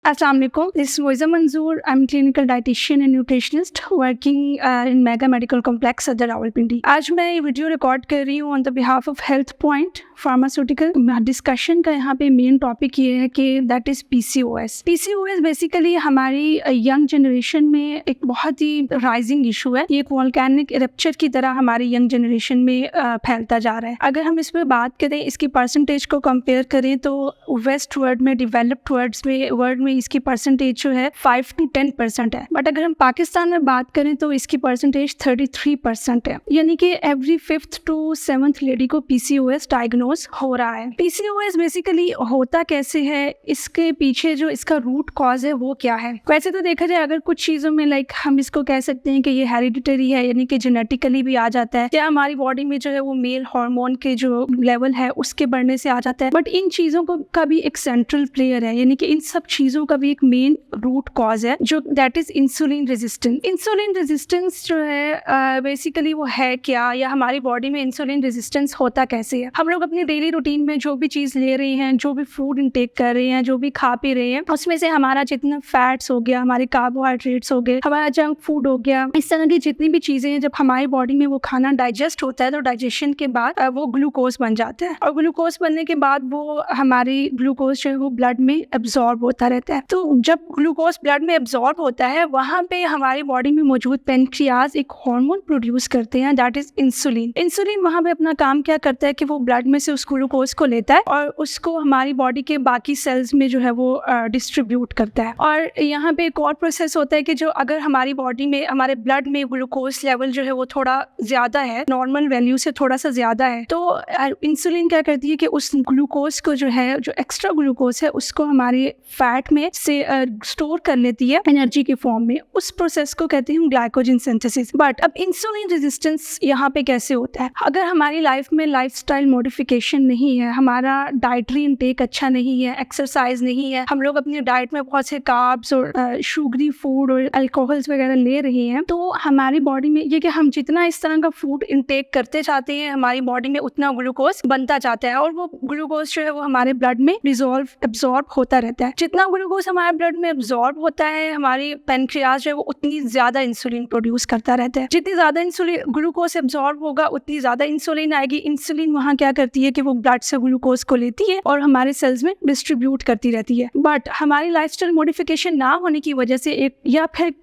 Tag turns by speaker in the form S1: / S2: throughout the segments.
S1: Assalamu alaikum. This is Moiza Manzoor. I'm a clinical dietitian and nutritionist working in Mega Medical Complex at Rawalpindi. आज मैं ये video record कर रही हूँ on the behalf of health point pharmaceutical. Discussion का यहाँ पे main topic ये है कि that is PCOS। PCOS basically हमारी यंग जनरेशन में एक बहुत ही राइजिंग इशू है। ये एक वोल्केनिक इरप्चर की तरह हमारी यंग जनरेशन में फैलता जा रहा है। अगर हम इस पर बात करें, इसकी परसेंटेज को कंपेयर करें तो वेस्ट वर्ल्ड में, डेवलप्ड वर्ल्ड में इसकी परसेंटेज जो है 5 to 10% है। बट अगर हम पाकिस्तान में बात करें तो इसकी परसेंटेज 33% है। यानी कि every 5th to 7th lady को PCOS डायग्नोज हो रहा है। PCOS बेसिकली होता कैसे है, इसके पीछे जो इसका रूट कॉज है वो क्या है। वैसे तो देखा जाए अगर कुछ चीज़ों में लाइक हम इसको कह सकते हैं कि ये हेरिडिटरी है, यानी कि जेनेटिकली भी आ जाता है, या हमारी बॉडी में जो है वो मेल हार्मोन के जो लेवल है उसके बढ़ने से आ जाता है। बट इन चीज़ों को का भी एक सेंट्रल प्लेयर है, यानी कि इन सब चीज़ों का भी एक मेन रूट कॉज है जो that is insulin resistance. Insulin resistance जो है बेसिकली वो है क्या, या हमारी बॉडी में इंसुलिन रेजिस्टेंस होता कैसे है। हम लोग अपनी डेली रूटीन में जो भी चीज़ ले रहे हैं, जो भी फूड इनटेक कर रहे हैं, जो भी खा पी रहे हैं, उसमें से हमारा जितना फैट्स हो गया, हमारे कार्बोहाइड्रेट्स हो गए, हमारा जंक फूड हो गया, इस तरह की जितनी भी चीज़ें हैं, जब हमारी बॉडी में वो खाना डाइजेस्ट होता है तो डाइजेशन के बाद वो ग्लूकोज बन जाता है, और ग्लूकोज बनने के बाद वो हमारी ग्लूकोज जो है वो ब्लड में एब्जॉर्ब होता रहता है। तो जब ग्लूकोज ब्लड में एब्जॉर्ब होता है, वहाँ पे हमारी बॉडी में मौजूद पेनक्रियाज एक हार्मोन प्रोड्यूस करते हैं दैट इज इंसुलिन। इंसुलिन वहाँ पे अपना काम क्या करता है कि वो ब्लड में से उस ग्लूकोज को लेता है और उसको हमारी बॉडी के बाकी सेल्स में जो है वो डिस्ट्रीब्यूट करता है। और यहाँ पे एक और प्रोसेस होता है कि जो अगर हमारी बॉडी में, हमारे ब्लड में ग्लूकोज लेवल जो है वो थोड़ा ज्यादा है, नॉर्मल वैल्यू से थोड़ा सा ज्यादा है, तो इंसुलिन क्या करती है कि उस ग्लूकोज को जो है, जो एक्स्ट्रा ग्लूकोज है, उसको हमारे फैट में से स्टोर कर लेती है एनर्जी के फॉर्म में। उस प्रोसेस को कहते हैं ग्लाइकोजन सिंथेसिस। बट अब इंसुलिन रेजिस्टेंस यहाँ पे कैसे होता है। अगर हमारी लाइफ में लाइफस्टाइल मॉडिफिकेशन नहीं है, हमारा डाइटरी इनटेक अच्छा नहीं है, एक्सरसाइज नहीं है, हम लोग अपनी डाइट में बहुत से कार्ब्स और शुगरी फूड और अल्कोहल्स वगैरह ले रहे हैं, तो हमारी बॉडी में ये कि हम जितना इस तरह का फूड इनटेक करते जाते हैं, हमारी बॉडी में उतना ग्लूकोज बनता जाता है और वो ग्लूकोज जो है वो हमारे ब्लड में एब्जॉर्ब होता रहता है। जितना ग्लूकोज हमारे ब्लड में एब्जॉर्ब होता है, हमारी पेनक्रियाज जो है वो उतनी ज्यादा इंसुलिन प्रोड्यूस करता रहता है। जितनी ज्यादा इंसुलिन ग्लूकोज एब्जॉर्ब होगा उतनी ज्यादा इंसुलिन आएगी। इंसुलिन वहाँ क्या करती है कि वो ब्लड से ग्लूकोज को लेती है और हमारे सेल्स में डिस्ट्रीब्यूट करती रहती है। बट हमारी लाइफस्टाइल मॉडिफिकेशन ना होने की वजह से एक, या फिर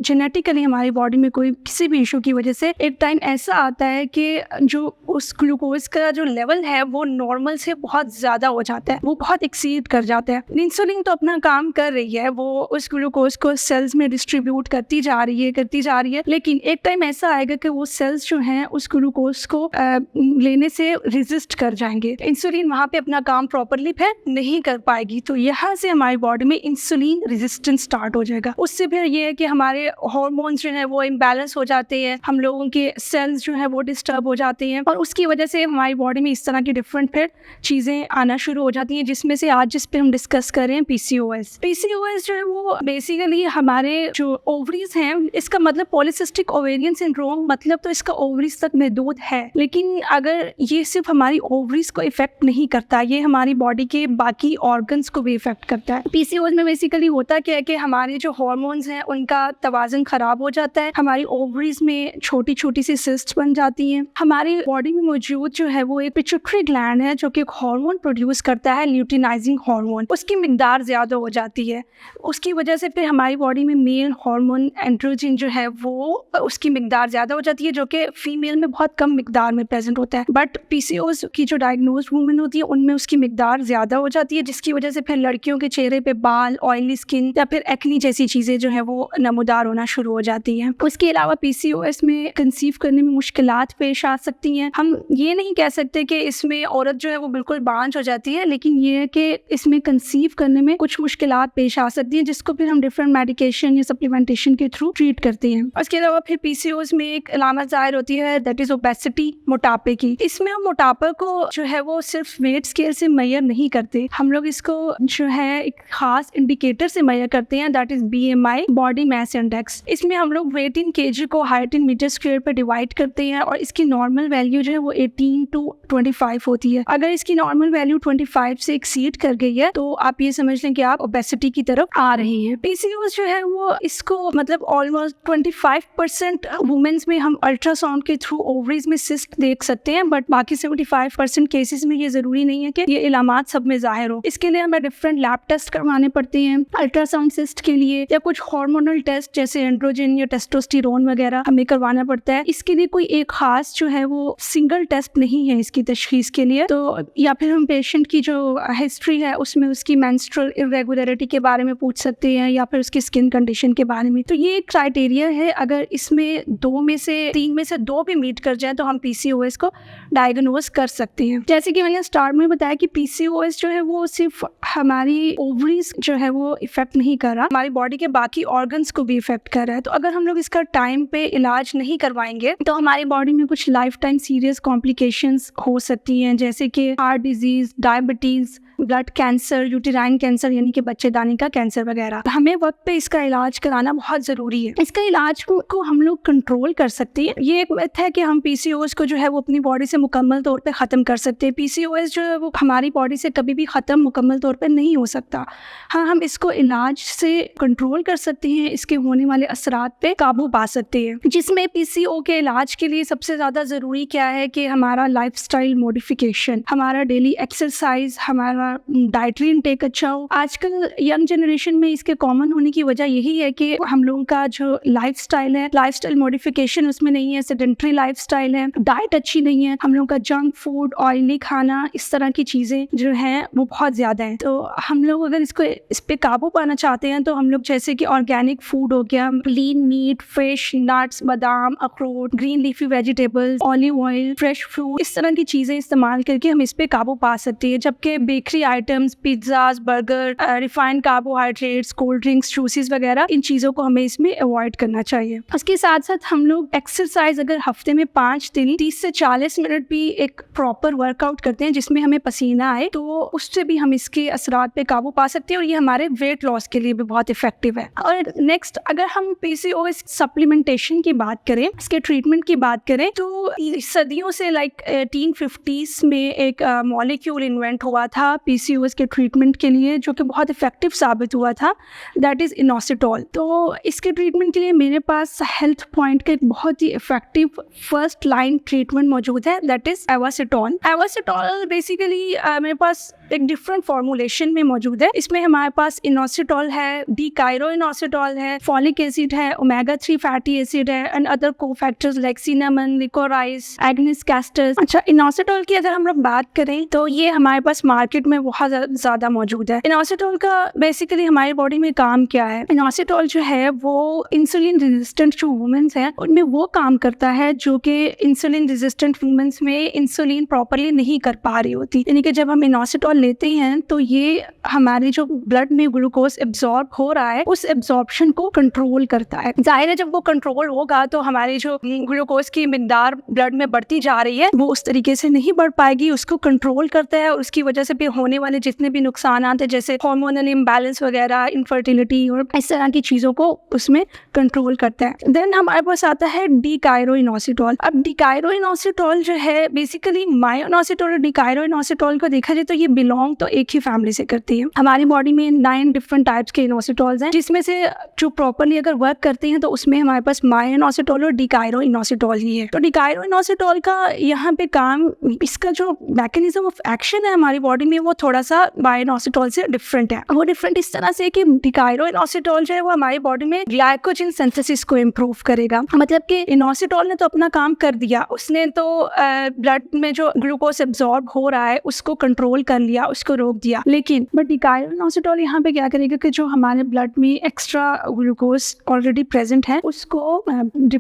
S1: जेनेटिकली हमारी बॉडी में कोई किसी भी इशू की वजह से एक टाइम ऐसा आता है कि जो उस ग्लूकोज का जो लेवल है वो नॉर्मल से बहुत ज्यादा हो जाता है, वो बहुत एक्सीड कर जाता है। इंसुलिन तो अपना काम कर रही है, वो उस ग्लूकोज को सेल्स में डिस्ट्रीब्यूट करती जा रही है, लेकिन एक टाइम ऐसा आएगा कि वो सेल्स जो हैं उस ग्लूकोज को लेने से रेजिस्ट कर जाएंगे। इंसुलिन वहाँ पे अपना काम प्रॉपरली फिर नहीं कर पाएगी, तो यहाँ से हमारी बॉडी में इंसुलिन रेजिस्टेंस स्टार्ट हो जाएगा। उससे फिर ये है कि हमारे हार्मोन्स जो है वो इम्बैलेंस हो जाते हैं, हम लोगों के सेल्स जो है वो डिस्टर्ब हो जाते हैं, और उसकी वजह से हमारी बॉडी में इस तरह की डिफरेंट फिर चीज़ें आना शुरू हो जाती हैं, जिसमें से आज जिस पे हम डिस्कस कर रहे हैं PCOS जो है वो बेसिकली हमारे जो ओवरीज हैं, इसका मतलब पॉलीसिस्टिक ओवेरियन सिंड्रोम, मतलब तो इसका ओवरीज तक महदूद है, लेकिन अगर ये सिर्फ हमारी ओवरीज को इफेक्ट नहीं करता, ये हमारी बॉडी के बाकी ऑर्गन्स को भी इफेक्ट करता है। PCOS में बेसिकली होता क्या है कि हमारे जो हार्मोन्स हैं उनका तवाज़ुन खराब हो जाता है, हमारी ओवरीज में छोटी छोटी सी सिस्ट्स बन जाती हैं। हमारी बॉडी में मौजूद जो है वो एक पिट्यूटरी ग्लैंड है जो कि एक हार्मोन प्रोड्यूस करता है, ल्यूटिनाइजिंग हार्मोन, उसकी मिकदार ज़्यादा हो जाती है। उसकी वजह से फिर हमारी बॉडी में मेल हार्मोन एंड्रोजन जो है वो उसकी मिकदार ज़्यादा हो जाती है, जो कि फीमेल में बहुत कम मिकदार में प्रेजेंट होता है। बट PCOS की जो डायग्नोज वुमेन होती है उनमें उसकी मिकदार ज़्यादा हो जाती है, जिसकी वजह से फिर लड़कियों के चेहरे पे बाल, ऑयली स्किन या फिर एक्नी जैसी चीज़ें जो है वो नमूदार होना शुरू हो जाती हैं। उसके अलावा PCOS में कंसीव करने में मुश्किलात पेश आ सकती हैं। हम ये नहीं कह सकते कि इसमें औरत जो है वो बिल्कुल बांझ हो जाती है, लेकिन ये है कि इसमें कंसीव करने में कुछ मुश्किलात पेश आ सकती हैं, जिसको फिर हम डिफरेंट मेडिकेशन या सप्लीमेंटेशन के थ्रू ट्रीट करते हैं। उसके अलावा फिर PCOS में एक अलामत ज़ाहिर होती है दैट इज़ ओबेसिटी, मोटापे की। इसमें हम मोटापा को जो है वो सिर्फ वेट स्केल से मेजर नहीं करते, हम लोग इसको जो है एक खास इंडिकेटर से मेजर करते हैं, that is BMI, body mass index. इसमें हम लोग वेट इन kg को हाइट इन मीटर स्क्वायर पे डिवाइड करते हैं और इसकी नॉर्मल वैल्यू जो है वो 18 to 25 होती है। अगर इसकी नॉर्मल वैल्यू 25 से एक्सीड कर गई है तो आप ये समझ लें कि आप ओबेसिटी की तरफ आ रहे हैं। PCOS जो है वो इसको मतलब ऑलमोस्ट 25% वुमेन्स में हम अल्ट्रासाउंड के थ्रू ओवरीज में सिस्ट देख सकते हैं, बट बाकी 75% केसेस में ये जरूरी नहीं है कि ये इलामात सब में जाहिर हो। इसके लिए हमें डिफरेंट लैब टेस्ट करवाने पड़ते हैं अल्ट्रासाउंड सिस्ट के लिए, या कुछ हार्मोनल टेस्ट जैसे एंड्रोजन या टेस्टोस्टेरोन वगैरह हमें करवाना पड़ता है। इसके लिए कोई एक खास जो है वो सिंगल टेस्ट नहीं है इसकी तशखीस के लिए। तो या फिर हम पेशेंट की जो हिस्ट्री है उसमें उसकी मेंस्ट्रुअल इरेगुलरिटी के बारे में पूछ सकते हैं या फिर उसकी स्किन कंडीशन के बारे में। तो ये एक क्राइटेरिया है, अगर इसमें 3 में से 2 भी मीट कर जाए तो हम PCOS को डायग्नोज कर सकते हैं। जैसे कि मैंने स्टार्ट में बताया कि PCOS जो है वो सिर्फ हमारी ओवरीज जो है वो इफेक्ट नहीं कर रहा, हमारी बॉडी के बाकी ऑर्गन्स को भी इफेक्ट कर रहा है। तो अगर हम लोग इसका टाइम पे इलाज नहीं करवाएंगे तो हमारी बॉडी में कुछ लाइफ टाइम सीरियस कॉम्प्लिकेशंस हो सकती हैं, जैसे कि heart disease, diabetes, blood cancer, uterine cancer यानी कि बच्चेदानी का कैंसर वगैरह। हमें वक्त पे इसका इलाज कराना बहुत ज़रूरी है। इसका इलाज को हम लोग कंट्रोल कर सकते हैं। ये एक मेथड है कि हम PCOS को जो है वो अपनी बॉडी से मुकम्मल तौर पे ख़त्म कर सकते हैं। PCOS जो है वो हमारी बॉडी से कभी भी ख़त्म मुकम्मल तौर पे नहीं हो सकता। हाँ, हम इसको इलाज से कंट्रोल कर सकते हैं, इसके होने वाले असरात पे काबू पा सकते हैं। जिसमें PCO के इलाज के लिए सबसे ज़्यादा ज़रूरी क्या है कि हमारा लाइफस्टाइल मॉडिफिकेशन, हमारा डेली एक्सरसाइज, हमारा डाइटरी इनटेक अच्छा हो। आजकल यंग जनरेशन में इसके कॉमन होने की वजह यही है कि हम लोगों का जो लाइफस्टाइल है, लाइफस्टाइल मॉडिफिकेशन उसमें नहीं है, सेडेंटरी लाइफस्टाइल है, डाइट अच्छी नहीं है, हम लोगों का जंक फूड, ऑयली खाना, इस तरह की चीज़ें जो हैं वो बहुत ज़्यादा हैं। तो हम लोग अगर इस पे काबू पाना चाहते हैं तो हम लोग जैसे कि ऑर्गेनिक फूड हो गया, लीन मीट, फिश, नट्स, बादाम, अखरोट, green leafy vegetables, olive oil, fresh fruit, इस तरह की चीज़ें इस्तेमाल करके हम इस पे काबू पा सकते हैं। जबकि bakery items, pizzas, burger, refined carbohydrates, cold drinks, juices वगैरह, इन चीज़ों को हमें इसमें अवॉइड करना चाहिए। उसके साथ साथ हम लोग एक्सरसाइज अगर हफ्ते में 5 दिन 30 से 40 मिनट भी एक प्रॉपर वर्कआउट करते हैं जिसमें हमें पसीना आए, तो उससे भी हम इसके असरात पे काबू पा सकते हैं और ये हमारे वेट लॉस के लिए भी बहुत इफेक्टिव है। और नेक्स्ट, अगर हम PCOS सप्लीमेंटेशन की बात करें, इसके ट्रीटमेंट की बात करें, तो सदियों से 1850s में एक मॉलिक्यूल इन्वेंट हुआ था PCOS के ट्रीटमेंट के लिए, जो कि बहुत इफेक्टिव साबित हुआ था, दैट इज़ इनोसिटोल। तो इसके ट्रीटमेंट के लिए मेरे पास हेल्थ पॉइंट का एक बहुत ही इफेक्टिव फर्स्ट लाइन ट्रीटमेंट मौजूद है, दैट इज़ एवासिटोल। एवासिटोल बेसिकली मेरे पास एक डिफरेंट फॉर्मुलेशन में मौजूद है। इसमें हमारे पास इनोसिटोल है, डीकाइरोइनोसिटोल है, फॉलिक एसिड है, ओमेगा 3 फैटी एसिड है and other cofactors like cinnamon, licorice, agnus castus. अच्छा, इनोसिटोल की अगर हम लोग बात करें तो ये हमारे पास मार्केट में बहुत ज़्यादा मौजूद है। इनोसिटोल का बेसिकली हमारी बॉडी में काम क्या है? इनोसिटोल जो है वो इंसुलिन रेजिस्टेंट जो वुमेन्स हैं उनमें वो काम करता है जो कि इंसुलिन रेजिस्टेंट वुमेन्स में इंसुलिन प्रॉपर्ली नहीं कर पा रही होती। यानी कि जब हम इनोसिटोल लेते हैं तो ये हमारे जो ब्लड में ग्लूकोज एब्जॉर्ब हो रहा है उस एब्जॉर्प्शन को कंट्रोल करता है। जाहिर है जब वो कंट्रोल होगा तो हमारी जो ग्लूकोज की मिकदार ब्लड में बढ़ती जा रही है वो उस तरीके से नहीं बढ़ पाएगी, उसको कंट्रोल करता है और उसकी वजह से फिर होने वाले जितने भी नुकसान आते हैं जैसे हार्मोनल इम्बैलेंस वगैरह, इनफर्टिलिटी और इस तरह की चीज़ों को उसमें कंट्रोल करता है। देन हमारे पास आता है डीकाइरोइनोसिटोल। अब डीकाइरोइनोसिटोल जो है बेसिकली मायोइनोसिटोल और डीकाइरोइनोसिटोल को देखा जाए तो ये बिलोंग तो एक ही फैमिली से करती है। हमारी बॉडी में 9 डिफरेंट टाइप्स के इनोसिटोल्स हैं, जिसमें से जो प्रॉपर्ली अगर वर्क करते हैं तो उसमें हमारे पास मायोइनोसिटोल और डीकाइरोइनोसिटोल ही है। तो डीकाइरोइनोसिटोल का यहाँ पे काम, इसका जो मैकेनिज्म ऑफ एक्शन है हमारी बॉडी में वो थोड़ा सा मायोइनोसिटोल से डिफरेंट है। वो डिफरेंट इस तरह से कि डीकाइरोइनोसिटोल जो है वो हमारी बॉडी में ग्लाइकोजन सिंथेसिस को इम्प्रूव करेगा। मतलब कि इनोसिटोल ने तो अपना काम कर दिया, उसने तो ब्लड में जो ग्लूकोज एब्जॉर्ब हो रहा है उसको कंट्रोल कर लिया, उसको रोक दिया, लेकिन बट डीकाइरोइनोसिटोल यहाँ पे क्या करेगा कि जो हमारे ब्लड में एक्स्ट्रा ग्लूकोज ऑलरेडी प्रेजेंट है उसको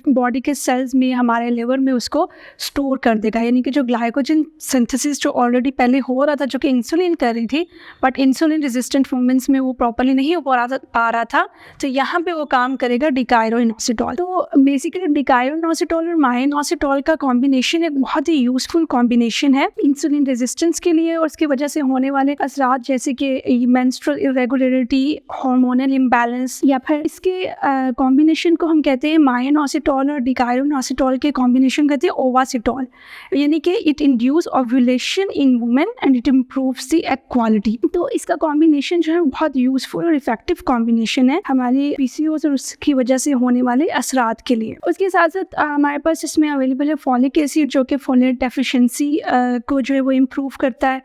S1: बॉडी के सेल्स में, हमारे लिवर में उसको स्टोर कर देगा। यानी कि जो ग्लाइकोजन सिंथेसिस जो ऑलरेडी पहले हो रहा था जो कि इंसुलिन कर रही थी, बट इंसुलिन रेजिस्टेंट वुमेन्स में वो प्रॉपर्ली नहीं हो पा रहा था, तो यहाँ पे वो काम करेगा डीकाइरोइनोसिटोल। तो बेसिकली डीकाइरोइनोसिटोल और मायोइनोसिटोल का कॉम्बिनेशन एक बहुत ही यूजफुल कॉम्बिनेशन है इंसुलिन रेजिस्टेंस के लिए और उसकी वजह से होने वाले असरात जैसे कि मेंस्ट्रुअल इरेगुलरिटी, हार्मोनल इम्बैलेंस, या फिर इसके कॉम्बिनेशन को हम कहते हैं मायोनोसिटोल और डिकायोनोसिटोल के कॉम्बिनेशन कहते हैं ओवासिटोल, यानी कि it induce ovulation in women and it improves the egg quality. तो इसका कॉम्बिनेशन जो है बहुत यूजफुल और इफेक्टिव कॉम्बिनेशन है हमारी पीसीओएस और उसकी वजह से होने वाले असरात के लिए। उसके साथ साथ हमारे पास इसमें अवेलेबल है फॉलिक एसिड, जो कि फोलेट डेफिशिएंसी को जो है वो इम्प्रूव करता है।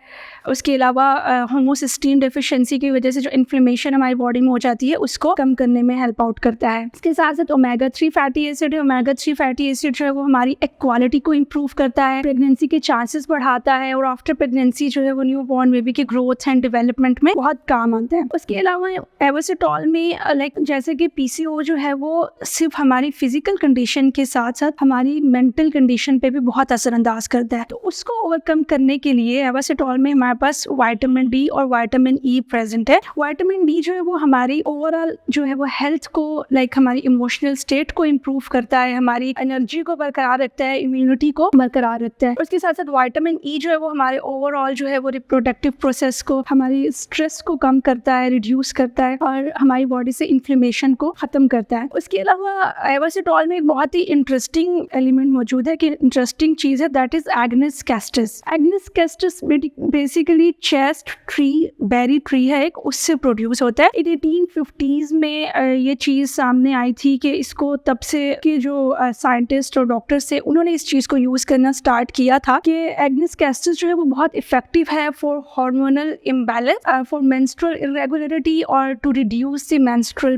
S1: उसके अलावा होमोसिस्टीन डेफिशिएंसी की वजह से जो इन्फ्लेमेशन हमारी बॉडी में हो जाती है उसको कम करने में हेल्प आउट करता है। इसके साथ साथ ओमेगा 3 फैटी एसिड है। ओमेगा 3 फैटी एसिड जो है वो हमारी एग क्वालिटी को इम्प्रूव करता है, प्रेगनेंसी के चांसेस बढ़ाता है और आफ्टर प्रेगनेंसी जो है वो न्यू बॉर्न बेबी के ग्रोथ एंड डेवलपमेंट में बहुत काम आता है। उसके अलावा एवोसिटोल में जैसे कि पीसीओ जो है वो सिर्फ हमारी फिजिकल कंडीशन के साथ साथ हमारी मेंटल कंडीशन पे भी बहुत असरअंदाज करता है। तो उसको ओवरकम करने के लिए एवोसिटोल में हमारे पास विटामिन डी और विटामिन ई प्रेजेंट है। विटामिन डी जो है वो हमारी ओवरऑल जो है वो हेल्थ को हमारी इमोशनल स्टेट को इम्प्रूव करता है, हमारी एनर्जी को बरकरार रखता है, इम्यूनिटी को बरकरार रखता है। उसके साथ साथ विटामिन ई जो है वो हमारे ओवरऑल जो है वो रिप्रोडक्टिव प्रोसेस को, हमारी स्ट्रेस को कम करता है, रिड्यूस करता है और हमारी बॉडी से इन्फ्लेमेशन को ख़त्म करता है। उसके अलावा एवोसिटोल में एक बहुत ही इंटरेस्टिंग एलिमेंट मौजूद है कि इंटरेस्टिंग चीज़ है, that is agnus castus. Agnus castus basically chaste tree, berry tree है एक, उससे प्रोड्यूस होता है। 1850s में ये चीज़ सामने आई थी कि इसको तब से के जो साइंटिस्ट और डॉक्टर्स थे उन्होंने इस चीज़ को यूज़ करना स्टार्ट किया था कि एग्नेस कैस्टस जो है वो बहुत इफेक्टिव है for hormonal imbalance, for menstrual irregularity और to reduce the menstrual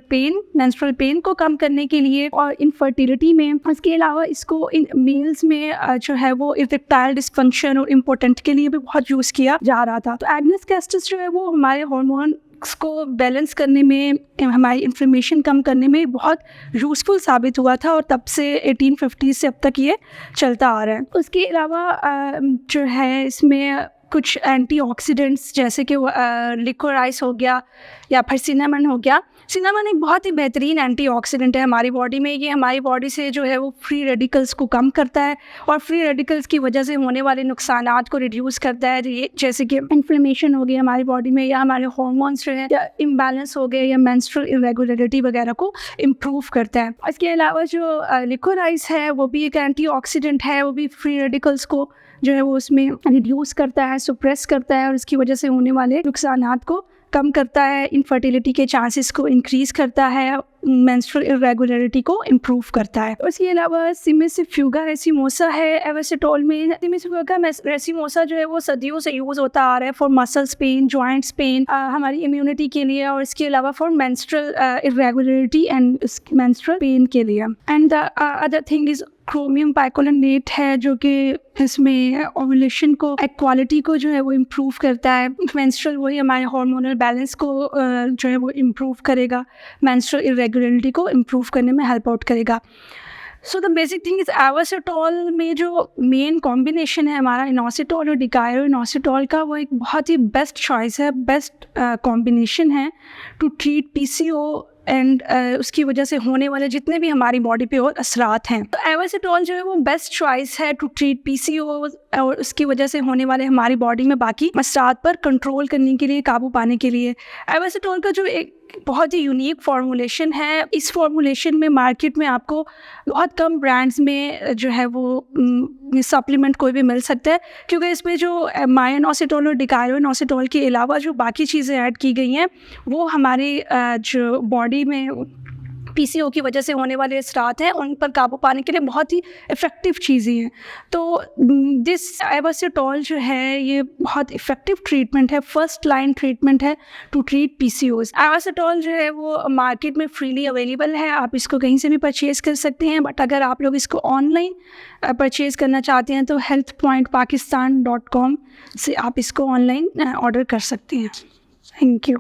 S1: pain को कम करने के लिए और इनफर्टिलिटी में। इसके अलावा इसको इन मेल्स में जो है वो इरेक्टाइल डिस्फंक्शन और इम्पोर्टेंट के लिए भी बहुत यूज़ किया जा रहा था। तो एग्नेस कैस्टस जो है वो हमारे हार्मोन को बैलेंस करने में, हमारी इन्फ्लेमेशन कम करने में बहुत यूज़फुल साबित हुआ था और तब से 1850 से अब तक ये चलता आ रहा है। उसके अलावा जो है इसमें कुछ एंटीऑक्सीडेंट्स जैसे कि लिकोराइस हो गया या फिर सिनेमन हो गया। सिनेमन एक बहुत ही बेहतरीन एंटीऑक्सीडेंट है हमारी बॉडी में। ये हमारी बॉडी से जो है वो फ्री रेडिकल्स को कम करता है और फ्री रेडिकल्स की वजह से होने वाले नुकसानात को रिड्यूस करता है, जैसे कि इन्फ्लेमेशन हो गई हमारी बॉडी में या हमारे हार्मोन्स जो है या इम्बैलेंस हो गए या मेंस्ट्रुअल इरेगुलरिटी वगैरह को इम्प्रूव करता है। इसके अलावा जो लिकोराइस है वो भी एक एंटीऑक्सीडेंट है, वो भी फ्री रेडिकल्स को जो है वो उसमें रिड्यूस करता है, सुप्रेस करता है और इसकी वजह से होने वाले नुकसानात को कम करता है, इनफर्टिलिटी के चांसेस को इंक्रीज़ करता है, मेंस्ट्रुअल इरेगुलरिटी को इम्प्रूव करता है। उसके अलावा सिमिसिफ्यूगा रेसिमोसा है एवोसिटोल में। सिमिसिफ्यूगा रेसिमोसा जो है वो सदियों से यूज़ होता आ रहा है for muscles pain, joints pain, हमारी इम्यूनिटी के लिए और इसके अलावा for menstrual irregularity and menstrual pain के लिए। And the other thing is chromium picolinate है, जो कि इसमें ओव्यूलेशन को, एग क्वालिटी को जो है वो इम्प्रूव करता है। मेंस्ट्रुअल वही हमारे हार्मोनल बैलेंस को जो है वो इम्प्रूव करेगा, मेंस्ट्रुअल इरेगुलरिटी को इम्प्रूव करने में हेल्प आउट करेगा। So the basic thing is एवोसिटोल में जो मेन कॉम्बिनेशन है हमारा इनोसिटोल और डिकायोइनोसिटोल का, वो एक बहुत ही बेस्ट चॉइस है, बेस्ट कॉम्बिनेशन है टू ट्रीट पीसीओ एंड उसकी वजह से होने वाले जितने भी हमारी बॉडी पे और असरात हैं। तो एवोसिटोल जो है वो बेस्ट चॉइस है टू ट्रीट पीसीओ और उसकी वजह से होने वाले हमारी बॉडी में बाकी असरात पर कंट्रोल करने के लिए, काबू पाने के लिए। एवोसिटोल का जो एक बहुत ही यूनिक फार्मूलेशन है, इस फार्मूलेशन में मार्केट में आपको बहुत कम ब्रांड्स में जो है वो सप्लीमेंट कोई भी मिल सकता है, क्योंकि इसमें जो मायोनोसिटोल और डिकायोइनोसिटोल के अलावा जो बाकी चीज़ें ऐड की गई हैं वो हमारी जो बॉडी में पीसीओ की वजह से होने वाले असरात हैं उन पर काबू पाने के लिए बहुत ही इफ़ेक्टिव चीज़ें हैं। तो दिस एवोसिटोल जो है ये बहुत इफ़ेक्टिव ट्रीटमेंट है, फर्स्ट लाइन ट्रीटमेंट है टू ट्रीट पीसीओज। एवोसिटोल जो है वो मार्केट में फ्रीली अवेलेबल है, आप इसको कहीं से भी परचेज़ कर सकते हैं, बट अगर आप लोग इसको ऑनलाइन परचेज़ करना चाहते हैं तो healthpointpakistan.com से आप इसको ऑनलाइन ऑर्डर कर सकते हैं। Thank you.